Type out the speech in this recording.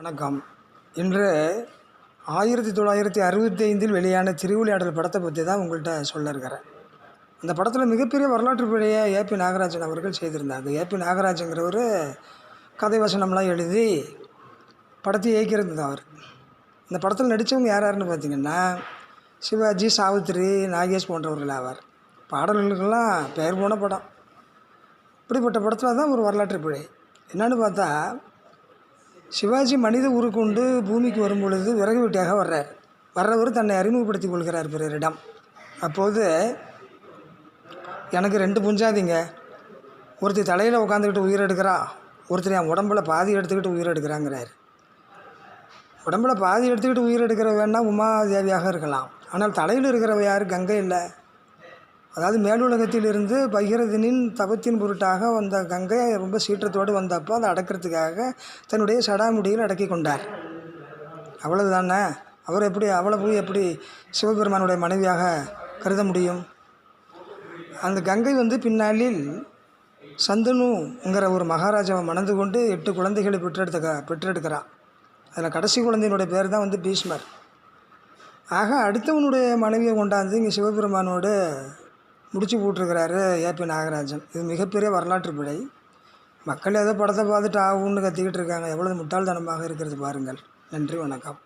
வணக்கம். இன்று 1965 வெளியான திருவிளையாடல் படத்தை பற்றி தான் உங்கள்கிட்ட சொல்ல இருக்கிறேன். அந்த படத்தில் மிகப்பெரிய வரலாற்று பிழையை ஏபி நாகராஜன் அவர்கள் செய்திருந்தாங்க. ஏபி நாகராஜங்கிறவர் கதை வசனம்லாம் எழுதி படத்தை இயக்கிறது தான் அவர். இந்த படத்தில் நடித்தவங்க யார் யாருன்னு பார்த்திங்கன்னா, சிவாஜி, சாவித்திரி, நாகேஷ் போன்றவர்கள் ஆவார். பாடல்களுக்கெல்லாம் பெயர் போன படம். இப்படிப்பட்ட படத்தில் தான் ஒரு வரலாற்று பிழை என்னென்னு பார்த்தா, சிவாஜி மனித உருக்கொண்டு பூமிக்கு வரும்பொழுது விறகு வெட்டியாக வர்றவர் தன்னை அறிமுகப்படுத்திக் கொள்கிறார் பிறரிடம். அப்போது, எனக்கு 2 புஞ்சாதிங்க, ஒருத்தி தலையில் உட்காந்துக்கிட்டு உயிர் எடுக்கிறா, ஒருத்தர் என் உடம்புல பாதி எடுத்துக்கிட்டு உயிர் எடுக்கிறாங்கிறார். உடம்புல பாதி எடுத்துக்கிட்டு உயிர் எடுக்கிற வேணா உமாதேவியாக இருக்கலாம். ஆனால் தலையில் இருக்கிறவ யார்? கங்கை இல்லை. அதாவது மேலுலகத்திலிருந்து பகீரதனின் தபத்தின் பொருட்டாக வந்த கங்கை ரொம்ப சீற்றத்தோடு வந்தப்போ அதை அடக்கிறதுக்காக தன்னுடைய சடாமுடியில் அடக்கி கொண்டார். அவ்வளவு தானே. அவர் அவளை போய் எப்படி சிவபெருமானுடைய மனைவியாக கருத முடியும்? அந்த கங்கை பின்னாளில் சந்தனுங்கிற ஒரு மகாராஜாவை மணந்து கொண்டு 8 குழந்தைகளை பெற்றெடுக்கிறார். அதில் கடைசி குழந்தையினுடைய பேர் தான் பீஷ்மர். ஆக அடுத்தவனுடைய மனைவியை கொண்டாந்து இங்கே சிவபெருமானோடு முடிச்சு போட்டிருக்கிறாரு ஏபி நாகராஜன். இது மிகப்பெரிய வரலாற்று பிழை. மக்கள் ஏதோ படத்தை பார்த்துட்டு ஆகும்னு கத்திக்கிட்டு இருக்காங்க. எவ்வளவு முட்டாள்தனமாக இருக்கிறது பாருங்கள். நன்றி, வணக்கம்.